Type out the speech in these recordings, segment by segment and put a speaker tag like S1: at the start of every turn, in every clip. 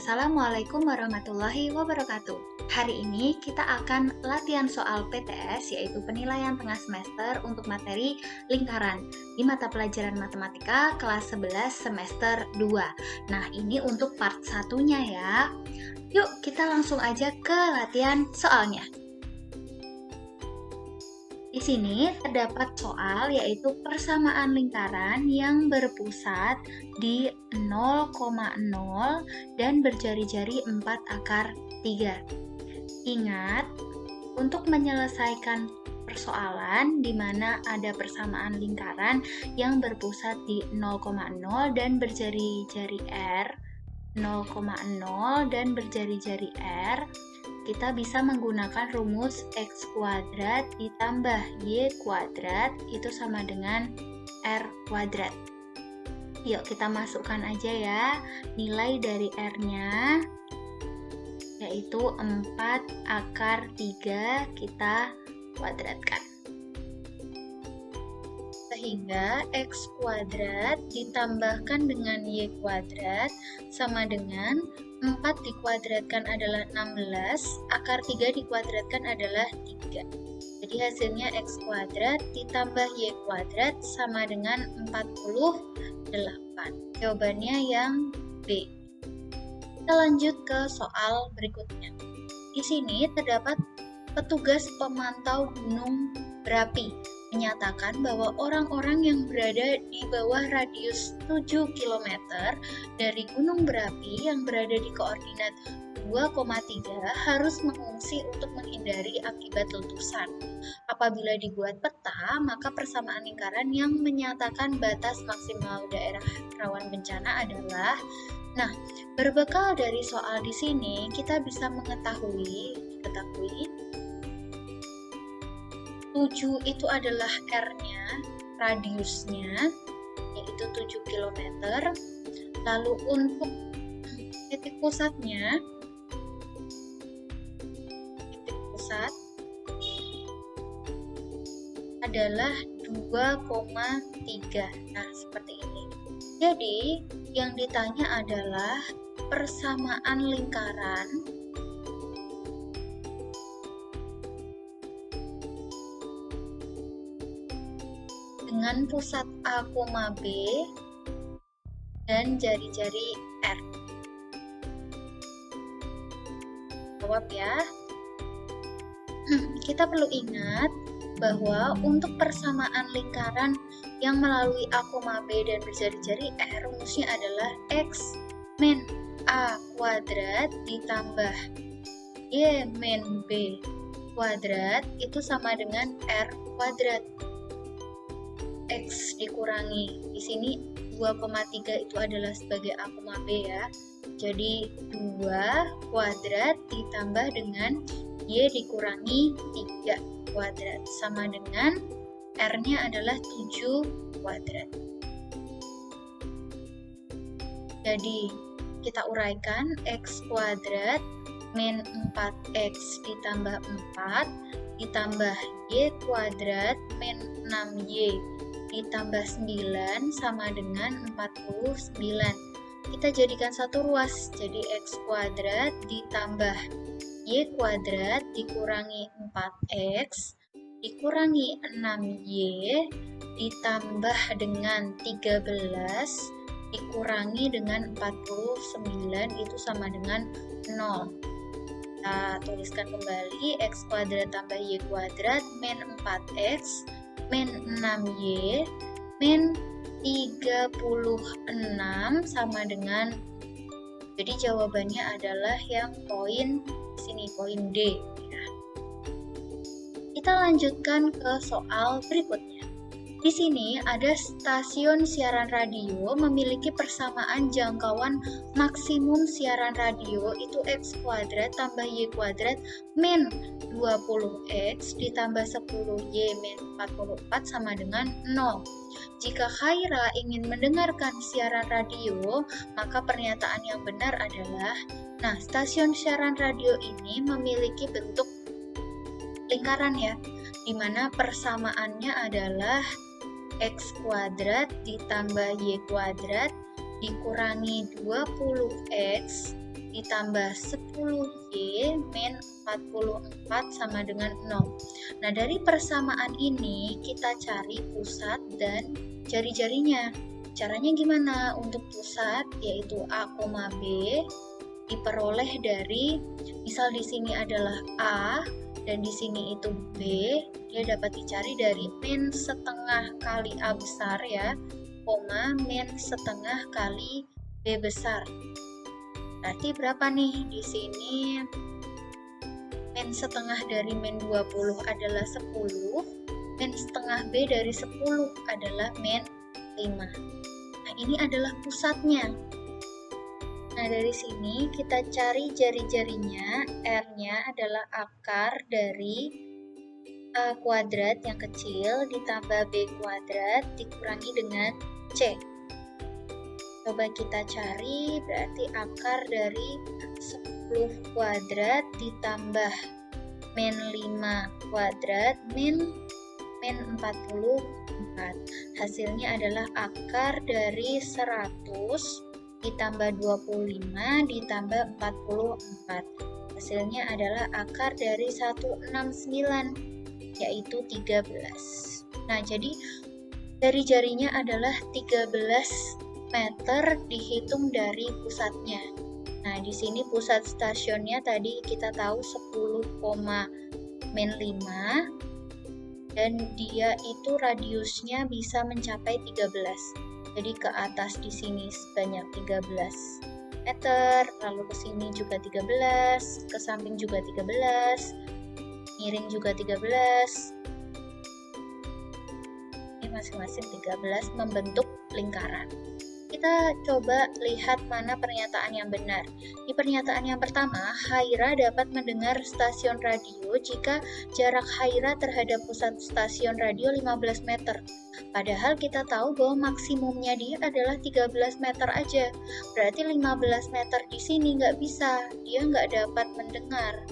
S1: Assalamualaikum warahmatullahi wabarakatuh. Hari ini kita akan latihan soal PTS, yaitu penilaian tengah semester untuk materi lingkaran di mata pelajaran matematika kelas 11 semester 2. Nah, ini untuk part satunya ya. Yuk, kita langsung aja ke latihan soalnya. Di sini terdapat soal yaitu persamaan lingkaran yang berpusat di 0,0 dan berjari-jari 4 akar 3. Ingat, untuk menyelesaikan persoalan di mana ada persamaan lingkaran yang berpusat di 0,0 dan berjari-jari R, 0,0 dan berjari-jari R, kita bisa menggunakan rumus X kuadrat ditambah Y kuadrat itu sama dengan R kuadrat. Yuk kita masukkan aja ya nilai dari R-nya, yaitu 4 akar 3 kita kuadratkan. Sehingga X kuadrat ditambahkan dengan Y kuadrat sama dengan 4 dikuadratkan adalah 16, akar 3 dikuadratkan adalah 3. Jadi hasilnya X kuadrat ditambah Y kuadrat sama dengan 48. Jawabannya yang B. Kita lanjut ke soal berikutnya. Di sini terdapat petugas pemantau gunung berapi menyatakan bahwa orang-orang yang berada di bawah radius 7 km dari gunung berapi yang berada di koordinat 2,3 harus mengungsi untuk menghindari akibat letusan. Apabila dibuat peta, maka persamaan lingkaran yang menyatakan batas maksimal daerah rawan bencana adalah. Nah, berbekal dari soal di sini, kita bisa mengetahui 7 itu adalah R-nya, radiusnya, yaitu 7 km. Lalu untuk titik pusat adalah 2,3. Nah, seperti ini. Jadi, yang ditanya adalah persamaan lingkaran dengan pusat A, B dan jari-jari R. Jawab ya. Kita perlu ingat bahwa untuk persamaan lingkaran yang melalui A, B dan berjari-jari R, rumusnya adalah X min A kuadrat ditambah Y min B kuadrat itu sama dengan R kuadrat. X dikurangi, di sini 2,3 itu adalah sebagai A, B ya. Jadi 2 kuadrat ditambah dengan Y dikurangi 3 kuadrat sama dengan R-nya adalah 7 kuadrat. Jadi kita uraikan X kuadrat min 4X ditambah 4 ditambah Y kuadrat min 6Y ditambah 9 sama dengan 49. Kita jadikan satu ruas, jadi X kuadrat ditambah Y kuadrat dikurangi 4X dikurangi 6Y ditambah dengan 13 dikurangi dengan 49 itu sama dengan 0. Kita tuliskan kembali X kuadrat tambah Y kuadrat min 4X min 6Y min 36 sama dengan, jadi jawabannya adalah yang poin sini, poin D. Kita lanjutkan ke soal berikutnya. Di sini ada stasiun siaran radio memiliki persamaan jangkauan maksimum siaran radio itu X kuadrat tambah Y kuadrat min 20X ditambah 10Y min 44 sama dengan 0. Jika Khaira ingin mendengarkan siaran radio, maka pernyataan yang benar adalah, nah, stasiun siaran radio ini memiliki bentuk lingkaran ya, di mana persamaannya adalah X kuadrat ditambah Y kuadrat dikurangi 20X ditambah 10Y min 44 sama dengan 0. Nah, dari persamaan ini kita cari pusat dan jari-jarinya. Caranya gimana? Untuk pusat yaitu A, B diperoleh dari, misal di sini adalah A dan di sini itu B, dia dapat dicari dari min setengah kali A besar ya, koma min setengah kali B besar. Berarti berapa nih? Di sini min setengah dari min 20 adalah 10, min setengah B dari 10 adalah min 5. Nah, ini adalah pusatnya. Nah, dari sini kita cari jari-jarinya, R-nya adalah akar dari A kuadrat yang kecil ditambah B kuadrat dikurangi dengan C. Coba kita cari, berarti akar dari 10 kuadrat ditambah min 5 kuadrat min 44. Hasilnya adalah akar dari 100 ditambah 25 ditambah 44. Hasilnya adalah akar dari 169, yaitu 13. Nah, jadi dari jarinya adalah 13 meter dihitung dari pusatnya. Nah, di sini pusat stasiunnya tadi kita tahu 10,5 dan dia itu radiusnya bisa mencapai 13. Jadi ke atas di sini sebanyak 13 meter, lalu ke sini juga 13, ke samping juga 13, miring juga 13. Ini masing-masing 13 membentuk lingkaran. Kita coba lihat mana pernyataan yang benar. Di pernyataan yang pertama, Haira dapat mendengar stasiun radio jika jarak Haira terhadap pusat stasiun radio 15 meter. Padahal kita tahu bahwa maksimumnya dia adalah 13 meter aja. Berarti 15 meter di sini nggak bisa, dia nggak dapat mendengar.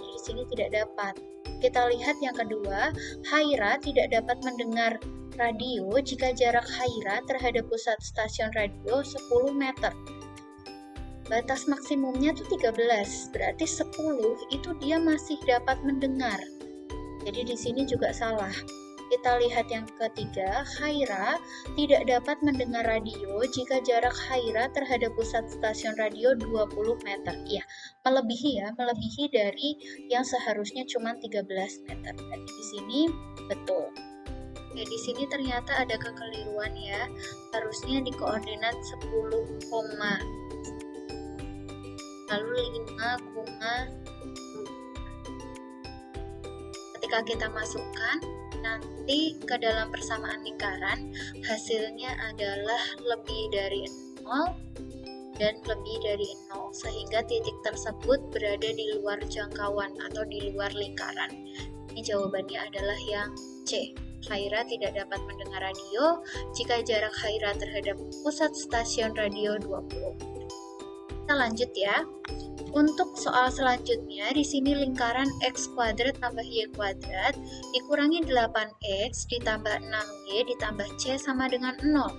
S1: Jadi di sini tidak dapat. Kita lihat yang kedua, Haira tidak dapat mendengar radio jika jarak Haira terhadap pusat stasiun radio 10 meter. Batas maksimumnya tuh 13, berarti 10 itu dia masih dapat mendengar. Jadi di sini juga salah. Kita lihat yang ketiga, Haira tidak dapat mendengar radio jika jarak Haira terhadap pusat stasiun radio 20 meter. Iya, melebihi dari yang seharusnya cuma 13 meter. Jadi di sini betul. Ya, di sini ternyata ada kekeliruan ya. Harusnya di koordinat 10, lalu 5, ketika kita masukkan nanti ke dalam persamaan lingkaran, hasilnya adalah lebih dari 0 dan lebih dari 0, sehingga titik tersebut berada di luar jangkauan atau di luar lingkaran. Ini jawabannya adalah yang C. Haira tidak dapat mendengar radio jika jarak Haira terhadap pusat stasiun radio 20. Kita lanjut ya. Untuk soal selanjutnya, di sini lingkaran x kuadrat tambah y kuadrat dikurangi 8x ditambah 6y ditambah c sama dengan 0.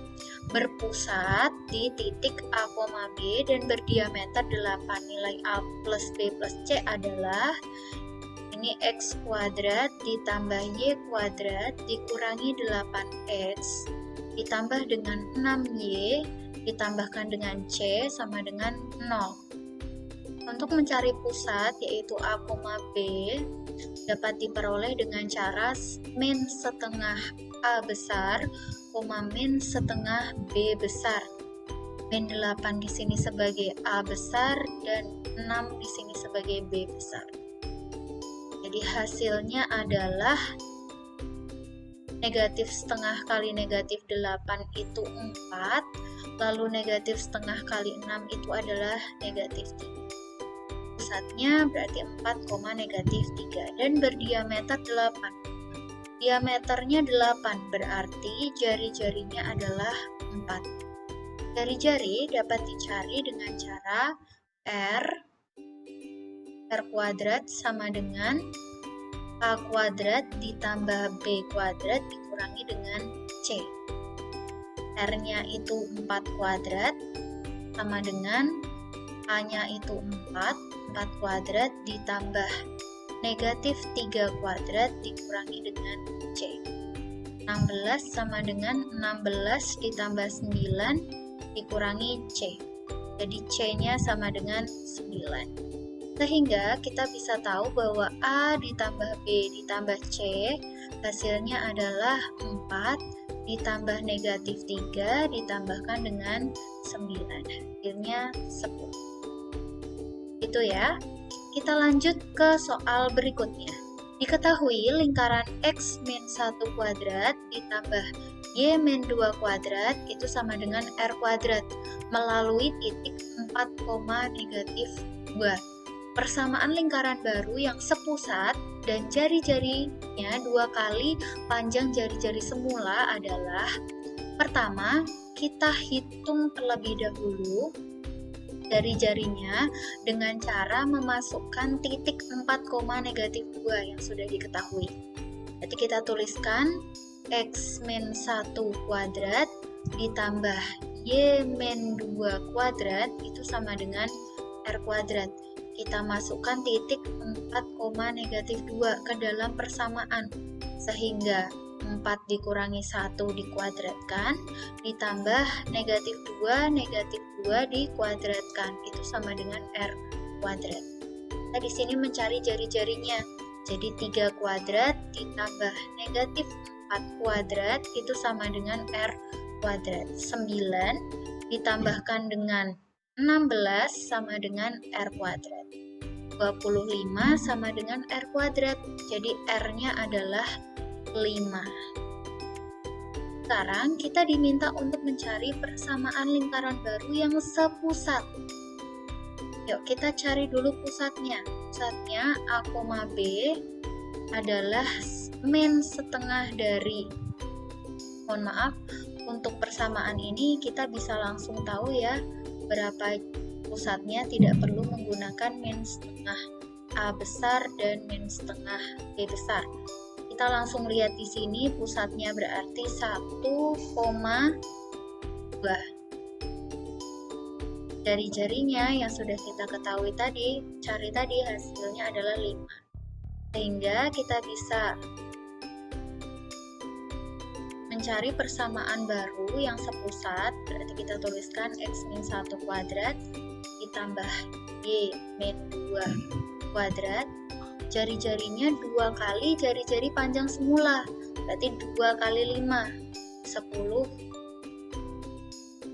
S1: Berpusat di titik A, B dan berdiameter 8. Nilai A plus B plus C adalah ini x kuadrat ditambah y kuadrat dikurangi 8x ditambah dengan 6y ditambahkan dengan c sama dengan 0. Untuk mencari pusat yaitu A, B dapat diperoleh dengan cara min setengah A besar, min setengah B besar. Min 8 di sini sebagai A besar dan 6 di sini sebagai B besar. Jadi hasilnya adalah negatif setengah kali negatif 8 itu 4, lalu negatif setengah kali 6 itu adalah negatif 3. Pusatnya berarti 4, negatif 3 dan berdiameter 8. Diameternya 8 berarti jari-jarinya adalah 4. Jari-jari dapat dicari dengan cara R kuadrat sama dengan A kuadrat ditambah B kuadrat dikurangi dengan C. R-nya itu 4 kuadrat sama dengan A-nya itu 4 kuadrat ditambah negatif 3 kuadrat dikurangi dengan C. 16 sama dengan 16 ditambah 9 dikurangi C. Jadi C-nya sama dengan 9. Sehingga kita bisa tahu bahwa A ditambah B ditambah C hasilnya adalah 4 ditambah negatif 3 ditambahkan dengan 9. Hasilnya 10. Itu ya. Kita lanjut ke soal berikutnya. Diketahui lingkaran X min 1 kuadrat ditambah Y min 2 kuadrat itu sama dengan R kuadrat melalui titik 4, negatif 2. Persamaan lingkaran baru yang sepusat dan jari-jarinya 2 kali panjang jari-jari semula adalah: pertama, kita hitung terlebih dahulu jari-jarinya dengan cara memasukkan titik 4, negatif 2 yang sudah diketahui. Jadi kita tuliskan X min 1 kuadrat ditambah Y min 2 kuadrat itu sama dengan R kuadrat. Kita masukkan titik 4, negatif 2 ke dalam persamaan, sehingga 4 dikurangi 1 dikuadratkan, ditambah negatif 2 dikuadratkan, itu sama dengan R kuadrat. Kita di sini mencari jari-jarinya, jadi 3 kuadrat ditambah negatif 4 kuadrat, itu sama dengan R kuadrat. 9 ditambahkan dengan 16 sama dengan R kuadrat. 25 sama dengan R kuadrat, jadi R-nya adalah 5. Sekarang kita diminta untuk mencari persamaan lingkaran baru yang sepusat. Yuk kita cari dulu pusatnya. Pusatnya A, B adalah min setengah dari. Mohon maaf, untuk persamaan ini kita bisa langsung tahu ya berapa pusatnya, tidak perlu menggunakan min setengah A besar dan min setengah B besar. Kita langsung lihat di sini pusatnya berarti 1,2. Jari-jarinya yang sudah kita ketahui tadi, cari tadi hasilnya adalah 5. Sehingga kita bisa mencari persamaan baru yang sepusat, berarti kita tuliskan X min 1 kuadrat ditambah Y min 2 kuadrat. Jari-jarinya 2 kali jari-jari panjang semula, berarti 2 kali 5, 10.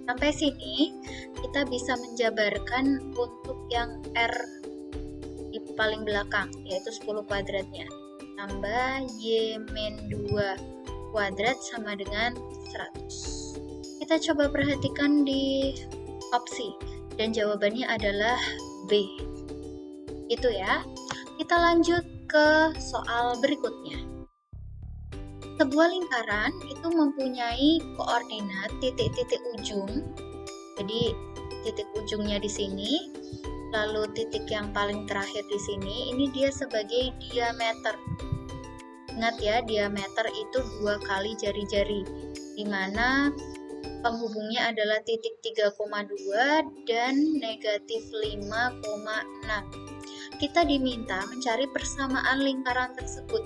S1: Sampai sini kita bisa menjabarkan untuk yang R di paling belakang, yaitu 10 kuadratnya. Tambah Y min 2 kuadrat sama dengan 100. Kita coba perhatikan di opsi, dan jawabannya adalah B. Itu ya. Kita lanjut ke soal berikutnya. Sebuah lingkaran itu mempunyai koordinat titik-titik ujung. Jadi titik ujungnya di sini, lalu titik yang paling terakhir di sini, ini dia sebagai diameter. Ingat ya, diameter itu 2 kali jari-jari, di mana penghubungnya adalah titik 3,2 dan negatif 5,6. Kita diminta mencari persamaan lingkaran tersebut.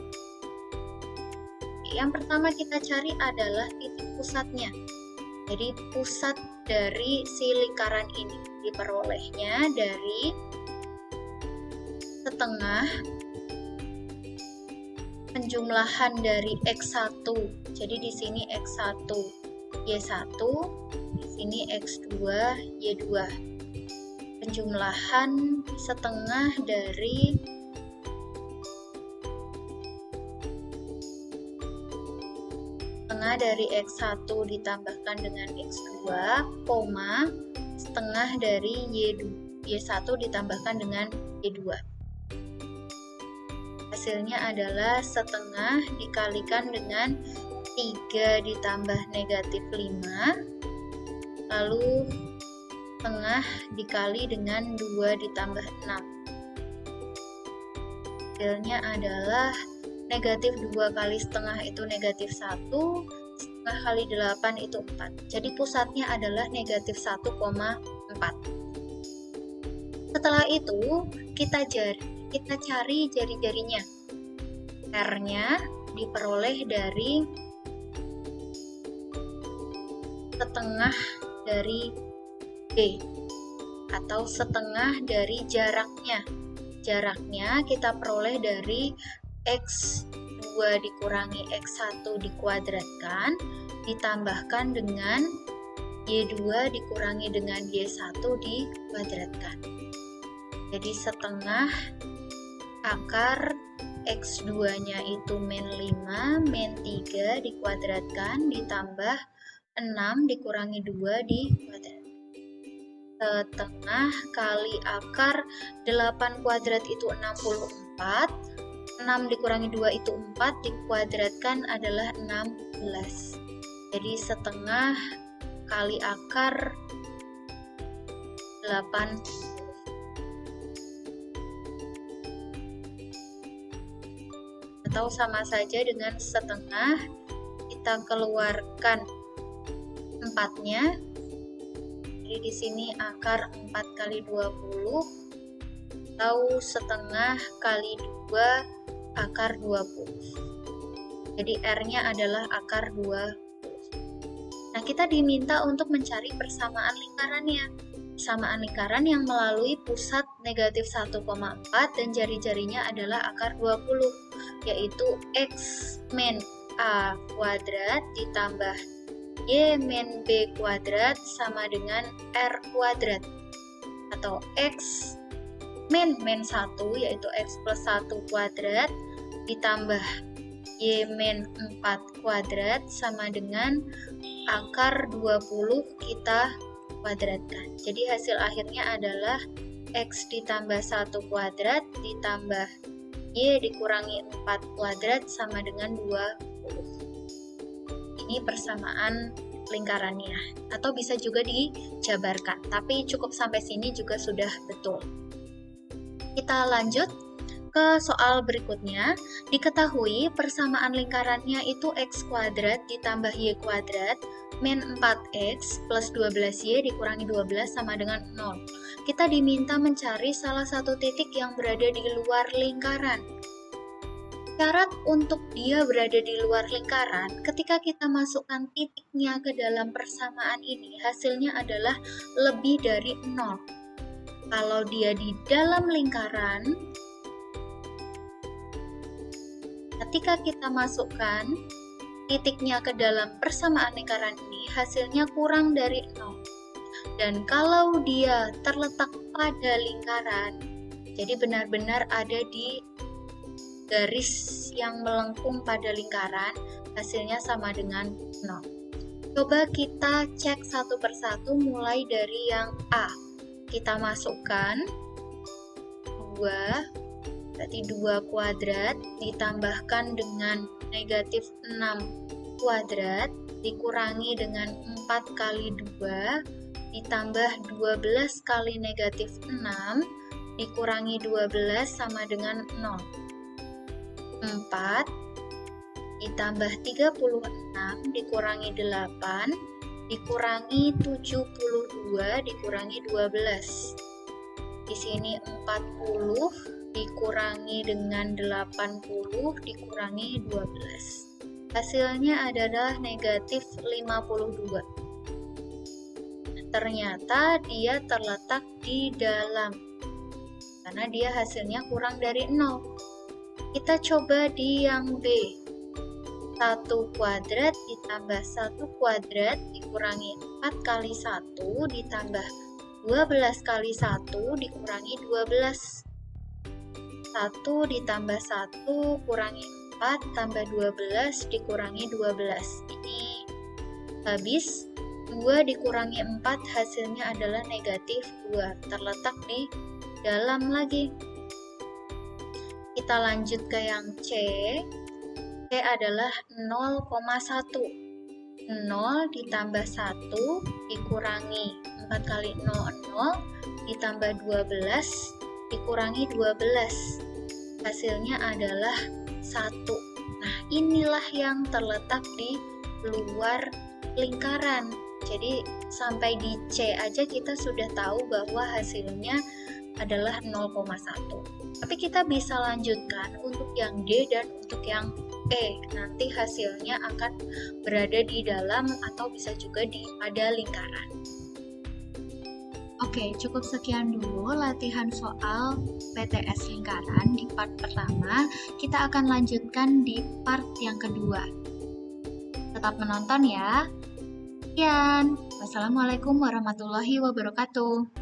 S1: Yang pertama kita cari adalah titik pusatnya. Jadi pusat dari si lingkaran ini diperolehnya dari setengah penjumlahan dari X1. Jadi di sini X1 Y1, di sini X2 Y2. Penjumlahan setengah dari X1 ditambahkan dengan X2, setengah dari Y1 ditambahkan dengan Y2. Hasilnya adalah setengah dikalikan dengan 3 ditambah negatif 5, lalu setengah dikali dengan 2 ditambah 6. Hasilnya adalah negatif 2 kali setengah itu negatif 1, setengah kali 8 itu 4. Jadi pusatnya adalah negatif 1,4. Setelah itu, kita cari jari-jarinya. R-nya diperoleh dari setengah dari D atau setengah dari jaraknya. Jaraknya kita peroleh dari X2 dikurangi X1 dikuadratkan ditambahkan dengan Y2 dikurangi dengan Y1 dikuadratkan. Jadi setengah akar X2-nya itu min 5, min 3 dikuadratkan ditambah 6 dikurangi 2 dikuadratkan. Setengah kali akar 8 kuadrat itu 64, 6 dikurangi 2 itu 4, dikuadratkan adalah 16. Jadi setengah kali akar 8 atau sama saja dengan setengah, kita keluarkan 4-nya. Jadi di sini akar 4 kali 20 atau setengah kali 2 akar 20. Jadi R-nya adalah akar 20. Nah, kita diminta untuk mencari persamaan lingkarannya. Persamaan lingkaran yang melalui pusat negatif 1,4 dan jari-jarinya adalah akar 20, yaitu X min A kuadrat ditambah Y min B kuadrat sama dengan R kuadrat, atau X min 1 yaitu X plus 1 kuadrat ditambah Y min 4 kuadrat sama dengan akar 20 kita kuadratkan. Jadi hasil akhirnya adalah X ditambah 1 kuadrat ditambah Y dikurangi 4 kuadrat sama dengan 20. Ini persamaan lingkarannya, atau bisa juga dijabarkan, tapi cukup sampai sini juga sudah betul. Kita lanjut ke soal berikutnya. Diketahui persamaan lingkarannya itu X kuadrat ditambah Y kuadrat min 4X plus 12Y dikurangi 12 sama dengan 0. Kita diminta mencari salah satu titik yang berada di luar lingkaran. Syarat untuk dia berada di luar lingkaran, ketika kita masukkan titiknya ke dalam persamaan ini, hasilnya adalah lebih dari 0. Kalau dia di dalam lingkaran, ketika kita masukkan titiknya ke dalam persamaan lingkaran ini, hasilnya kurang dari 0. Dan kalau dia terletak pada lingkaran, jadi benar-benar ada di garis yang melengkung pada lingkaran, hasilnya sama dengan 0. Coba kita cek satu persatu mulai dari yang A. Kita masukkan 2, berarti 2 kuadrat ditambahkan dengan negatif 6 kuadrat dikurangi dengan 4 kali 2 ditambah 12 kali negatif 6 dikurangi 12 sama dengan 0. 4 ditambah 36 dikurangi 8 dikurangi 72 dikurangi 12. Di sini 40 dikurangi dengan 80 dikurangi 12. Hasilnya adalah negatif 52. Ternyata dia terletak di dalam, karena dia hasilnya kurang dari 0. Kita coba di yang B. 1 kuadrat ditambah 1 kuadrat dikurangi 4 kali 1 ditambah 12 kali 1 dikurangi 12. 1 ditambah 1 kurangi 4 tambah 12 dikurangi 12. Ini habis. 2 dikurangi 4 hasilnya adalah negatif 2. Terletak di dalam lagi. Kita lanjut ke yang C. C adalah 0,1. 0 ditambah 1 dikurangi 4 kali 0, 0 ditambah 12 dikurangi 12. Hasilnya adalah 1. Nah, inilah yang terletak di luar lingkaran. Jadi sampai di C aja kita sudah tahu bahwa hasilnya adalah 0,1. Tapi kita bisa lanjutkan untuk yang D dan untuk yang E. Nanti hasilnya akan berada di dalam atau bisa juga pada lingkaran. Oke, cukup sekian dulu latihan soal PTS lingkaran di part pertama. Kita akan lanjutkan di part yang kedua. Tetap menonton ya. Sekian. Wassalamualaikum warahmatullahi wabarakatuh.